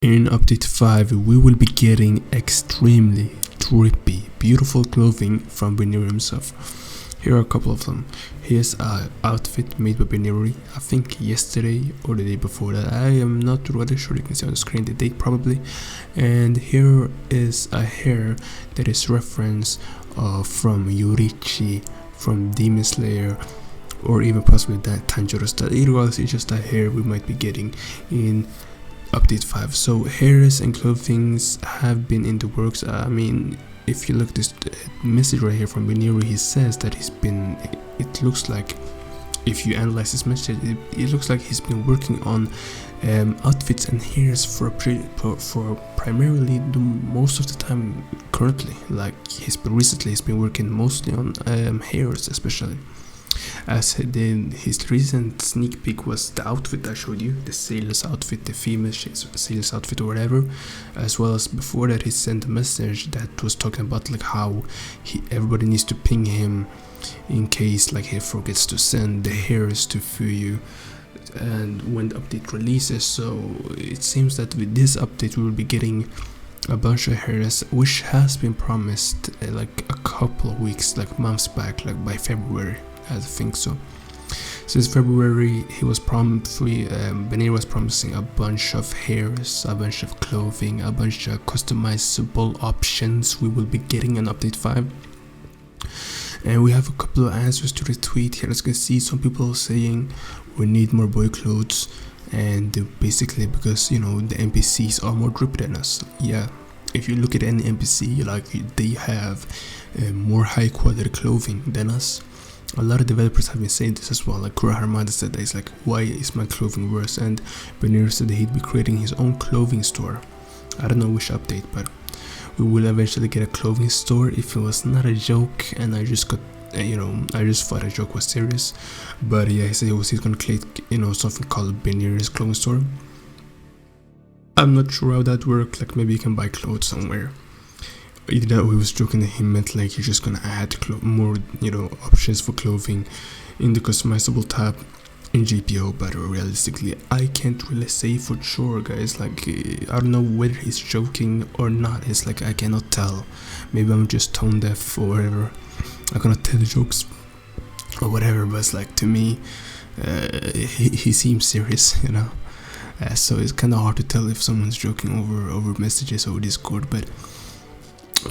In update 5, we will be getting extremely drippy, beautiful clothing from Binary himself. Here are a couple of them. Here's an outfit made by Binary, I think yesterday or the day before that. I am not really sure, you can see on the screen the date probably. And here is a hair that is reference from Yorichi, from Demon Slayer, or even possibly that Tanjiro's style. Either way, it's just a hair we might be getting in update 5. So hairs and clothings have been in the works. I mean, if you look at this message right here from Binary, he says that it looks like, if you analyze this message, it looks like he's been working on outfits and hairs for primarily most of the time currently. Like recently he's been working mostly on hairs especially. As his recent sneak peek was the outfit I showed you, the sailor's outfit, the female sailor's outfit or whatever, as well as before that he sent a message that was talking about like how everybody needs to ping him in case like he forgets to send the hairs to Fuyu and when the update releases. So it seems that with this update we will be getting a bunch of hairs, which has been promised like a couple of weeks, like months back, like by February. I think so. Since February, Binary was promising a bunch of hairs, a bunch of clothing, a bunch of customizable options we will be getting in update 5. And we have a couple of answers to the tweet here. As you can see, some people saying we need more boy clothes, and basically because the NPCs are more drippy than us. Yeah, if you look at any NPC, like they have more high quality clothing than us. A lot of developers have been saying this as well. Like Kura Harmada said that it's like, why is my clothing worse? And Binary said that he'd be creating his own clothing store. I don't know which update, but we will eventually get a clothing store. If it was not a joke and I just got I just thought a joke was serious. But yeah, he said he's gonna create something called Binary's clothing store. I'm not sure how that works. Like maybe you can buy clothes somewhere. Either that or he was joking that he meant like you're just gonna add more options for clothing in the customizable tab in GPO, but realistically I can't really say for sure, guys. Like I don't know whether he's joking or not. It's like I cannot tell. Maybe I'm just tone deaf or whatever. I cannot tell the jokes or whatever, but it's like to me he seems serious, so it's kind of hard to tell if someone's joking over messages over Discord. But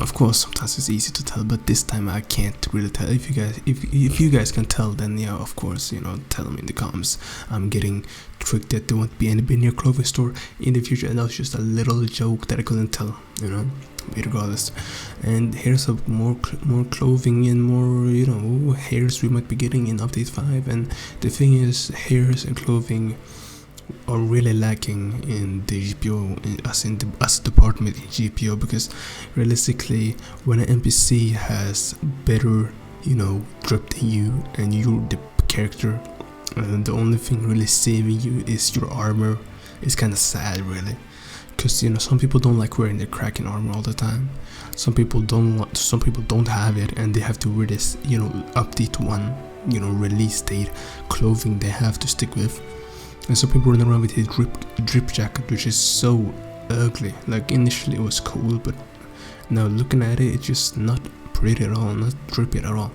of course sometimes it's easy to tell, but this time I can't really tell. If you guys can tell, then yeah, of course, tell me in the comments. I'm getting tricked that there won't be any Binary clothing store in the future, and that was just a little joke that I couldn't tell, regardless. And here's some more clothing and more hairs we might be getting in update 5. And the thing is, hairs and clothing are really lacking in the GPO, as a department in GPO, because realistically when an NPC has better drip than you and you're the character, and the only thing really saving you is your armor, it's kind of sad really, because some people don't like wearing their Kraken armor all the time. Some people don't have it and they have to wear this update 1 release date clothing they have to stick with. And some people run around with his drip jacket, which is so ugly. Like initially it was cool, but now looking at it, it's just not pretty at all, not drippy at all.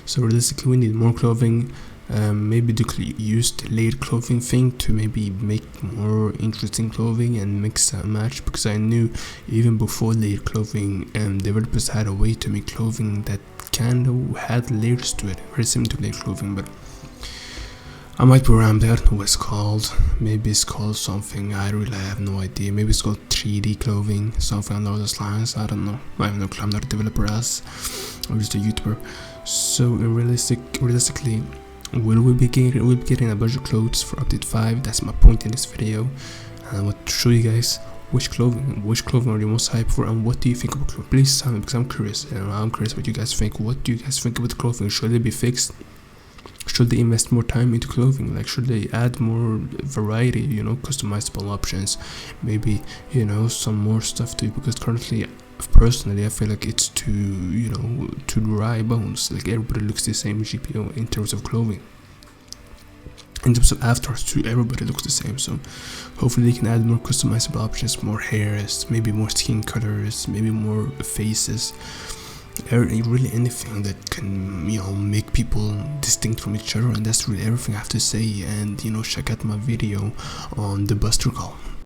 So realistically we need more clothing. Maybe they could use the layered clothing thing to maybe make more interesting clothing and mix and match, because I knew even before layered clothing developers had a way to make clothing that kind of had layers to it, very similar to layered clothing. But I might be wrong, I don't know what it's called. Maybe it's called something, I really have no idea. Maybe it's called 3D clothing, something along those lines, I don't know. I have no clue, I'm not a developer, I'm just a YouTuber. So realistically, we'll be getting a bunch of clothes for update 5. That's my point in this video. And I want to show you guys which clothing are you most hyped for, and what do you think about clothing? Please tell me, because I'm curious. I'm curious what you guys think. What do you guys think about the clothing? Should they be fixed? Should they invest more time into clothing? Like, should they add more variety, customizable options, maybe some more stuff to it? Because currently, personally, I feel like it's too dry bones. Like everybody looks the same GPO in terms of clothing. in terms of avatars too, everybody looks the same. So hopefully they can add more customizable options, more hairs, maybe more skin colors, maybe more faces, really anything that can, you know, make people distinct from each other. And that's really everything I have to say. And, you know, check out my video on the Buster Call.